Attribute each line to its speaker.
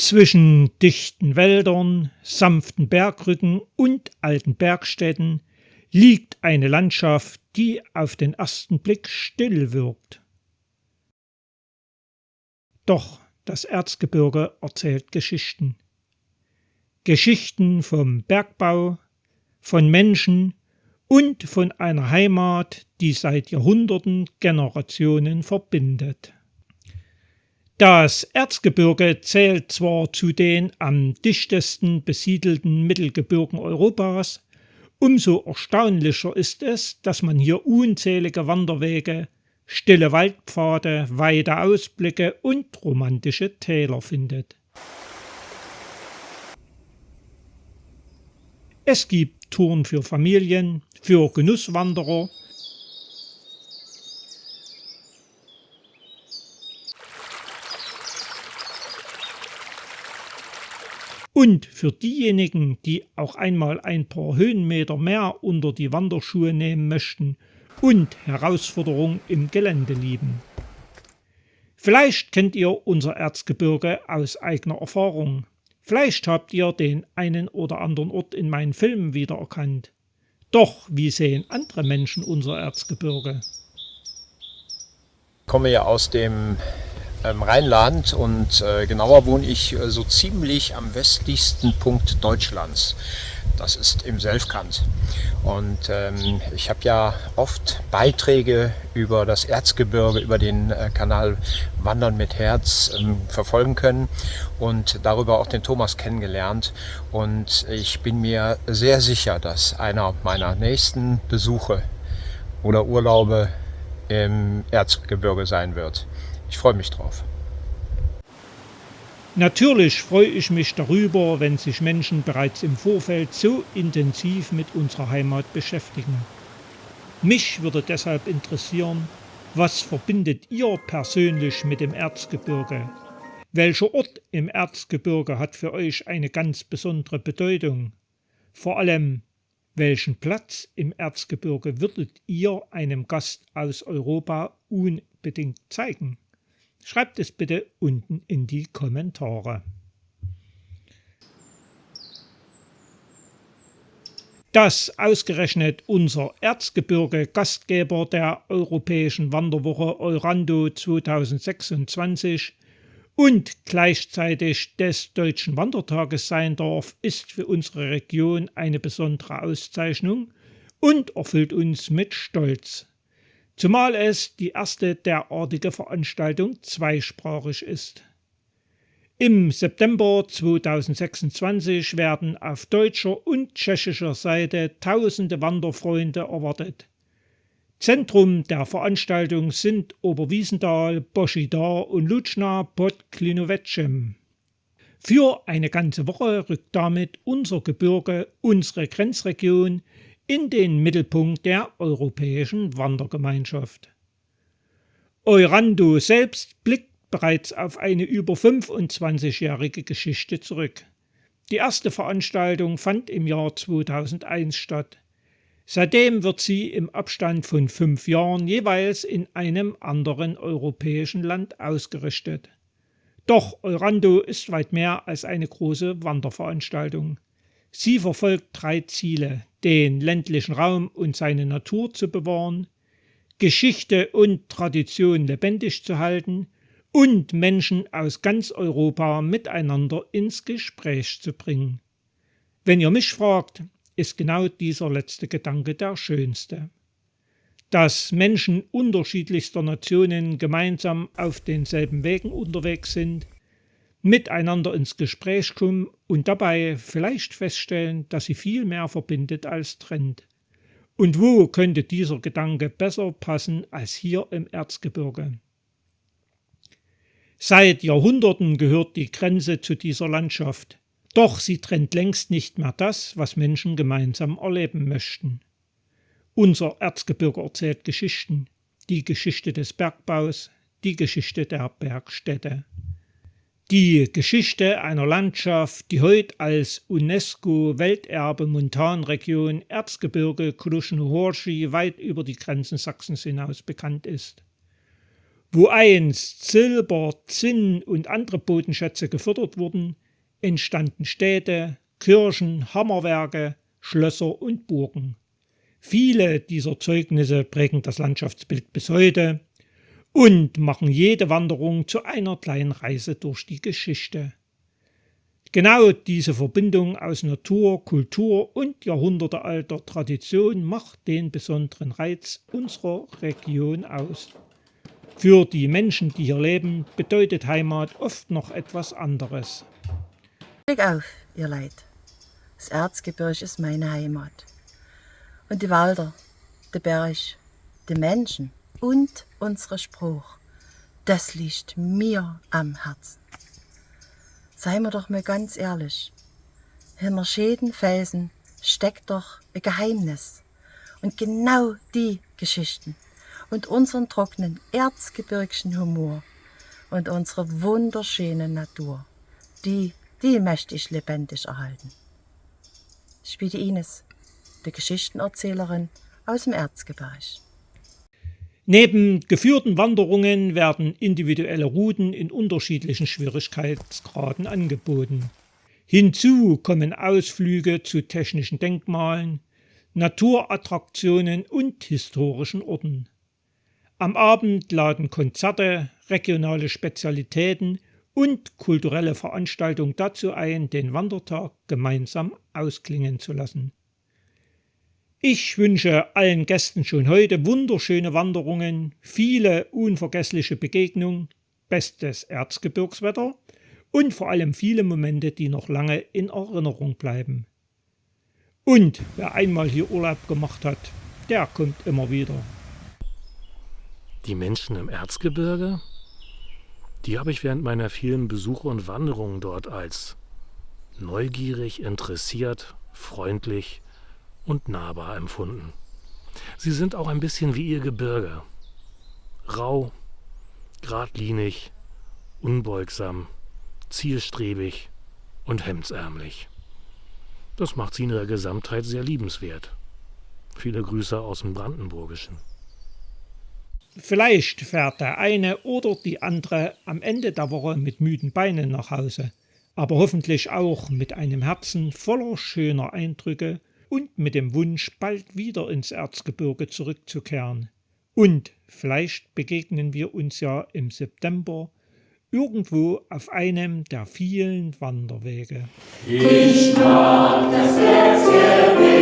Speaker 1: Zwischen dichten Wäldern, sanften Bergrücken und alten Bergstädten liegt eine Landschaft, die auf den ersten Blick still wirkt. Doch das Erzgebirge erzählt Geschichten. Geschichten vom Bergbau, von Menschen und von einer Heimat, die seit Jahrhunderten Generationen verbindet. Das Erzgebirge zählt zwar zu den am dichtesten besiedelten Mittelgebirgen Europas, umso erstaunlicher ist es, dass man hier unzählige Wanderwege, stille Waldpfade, weite Ausblicke und romantische Täler findet. Es gibt Touren für Familien, für Genusswanderer und für diejenigen, die auch einmal ein paar Höhenmeter mehr unter die Wanderschuhe nehmen möchten und Herausforderung im Gelände lieben. Vielleicht kennt ihr unser Erzgebirge aus eigener Erfahrung. Vielleicht habt ihr den einen oder anderen Ort in meinen Filmen wiedererkannt. Doch wie sehen andere Menschen unser Erzgebirge?
Speaker 2: Ich komme ja aus dem Rheinland und genauer wohne ich so ziemlich am westlichsten Punkt Deutschlands. Das ist im Selfkant. Und ich habe ja oft Beiträge über das Erzgebirge, über den Kanal Wandern mit Herz verfolgen können und darüber auch den Thomas kennengelernt. Und ich bin mir sehr sicher, dass einer meiner nächsten Besuche oder Urlaube im Erzgebirge sein wird. Ich freue mich drauf.
Speaker 1: Natürlich freue ich mich darüber, wenn sich Menschen bereits im Vorfeld so intensiv mit unserer Heimat beschäftigen. Mich würde deshalb interessieren, was verbindet ihr persönlich mit dem Erzgebirge? Welcher Ort im Erzgebirge hat für euch eine ganz besondere Bedeutung? Vor allem, welchen Platz im Erzgebirge würdet ihr einem Gast aus Europa unbedingt zeigen? Schreibt es bitte unten in die Kommentare. Dass ausgerechnet unser Erzgebirge Gastgeber der Europäischen Wanderwoche Eurando 2026 und gleichzeitig des Deutschen Wandertages sein darf, ist für unsere Region eine besondere Auszeichnung und erfüllt uns mit Stolz. Zumal es die erste derartige Veranstaltung zweisprachig ist. Im September 2026 werden auf deutscher und tschechischer Seite tausende Wanderfreunde erwartet. Zentrum der Veranstaltung sind Oberwiesenthal, Božidar und Lučná pod Klinovetcem. Für eine ganze Woche rückt damit unser Gebirge, unsere Grenzregion, in den Mittelpunkt der europäischen Wandergemeinschaft. Eurando selbst blickt bereits auf eine über 25-jährige Geschichte zurück. Die erste Veranstaltung fand im Jahr 2001 statt. Seitdem wird sie im Abstand von 5 Jahren jeweils in einem anderen europäischen Land ausgerichtet. Doch Eurando ist weit mehr als eine große Wanderveranstaltung. Sie verfolgt 3 Ziele: den ländlichen Raum und seine Natur zu bewahren, Geschichte und Tradition lebendig zu halten und Menschen aus ganz Europa miteinander ins Gespräch zu bringen. Wenn ihr mich fragt, ist genau dieser letzte Gedanke der schönste. Dass Menschen unterschiedlichster Nationen gemeinsam auf denselben Wegen unterwegs sind, miteinander ins Gespräch kommen und dabei vielleicht feststellen, dass sie viel mehr verbindet als trennt. Und wo könnte dieser Gedanke besser passen als hier im Erzgebirge? Seit Jahrhunderten gehört die Grenze zu dieser Landschaft, doch sie trennt längst nicht mehr das, was Menschen gemeinsam erleben möchten. Unser Erzgebirge erzählt Geschichten, die Geschichte des Bergbaus, die Geschichte der Bergstädte. Die Geschichte einer Landschaft, die heute als UNESCO-Welterbe Montanregion Erzgebirge Krušnohoří weit über die Grenzen Sachsens hinaus bekannt ist. Wo einst Silber, Zinn und andere Bodenschätze gefördert wurden, entstanden Städte, Kirchen, Hammerwerke, Schlösser und Burgen. Viele dieser Zeugnisse prägen das Landschaftsbild bis heute und machen jede Wanderung zu einer kleinen Reise durch die Geschichte. Genau diese Verbindung aus Natur, Kultur und jahrhundertealter Tradition macht den besonderen Reiz unserer Region aus. Für die Menschen, die hier leben, bedeutet Heimat oft noch etwas anderes.
Speaker 3: Blick auf, ihr Leid. Das Erzgebirge ist meine Heimat. Und die Wälder, der Berg, die Menschen und unser Spruch, das liegt mir am Herzen. Seien wir doch mal ganz ehrlich, hinter jeden Felsen steckt doch ein Geheimnis. Und genau die Geschichten und unseren trockenen erzgebirgischen Humor und unsere wunderschöne Natur, die möchte ich lebendig erhalten. Ich bin die Ines, die Geschichtenerzählerin aus dem Erzgebirge.
Speaker 1: Neben geführten Wanderungen werden individuelle Routen in unterschiedlichen Schwierigkeitsgraden angeboten. Hinzu kommen Ausflüge zu technischen Denkmalen, Naturattraktionen und historischen Orten. Am Abend laden Konzerte, regionale Spezialitäten und kulturelle Veranstaltungen dazu ein, den Wandertag gemeinsam ausklingen zu lassen. Ich wünsche allen Gästen schon heute wunderschöne Wanderungen, viele unvergessliche Begegnungen, bestes Erzgebirgswetter und vor allem viele Momente, die noch lange in Erinnerung bleiben. Und wer einmal hier Urlaub gemacht hat, der kommt immer wieder.
Speaker 4: Die Menschen im Erzgebirge, die habe ich während meiner vielen Besuche und Wanderungen dort als neugierig, interessiert, freundlich und nahbar empfunden. Sie sind auch ein bisschen wie ihr Gebirge. Rau, geradlinig, unbeugsam, zielstrebig und hemdsärmlich. Das macht sie in ihrer Gesamtheit sehr liebenswert. Viele Grüße aus dem Brandenburgischen.
Speaker 1: Vielleicht fährt der eine oder die andere am Ende der Woche mit müden Beinen nach Hause, aber hoffentlich auch mit einem Herzen voller schöner Eindrücke und mit dem Wunsch, bald wieder ins Erzgebirge zurückzukehren. Und vielleicht begegnen wir uns ja im September irgendwo auf einem der vielen Wanderwege.
Speaker 5: Ich mag das Erzgebirge.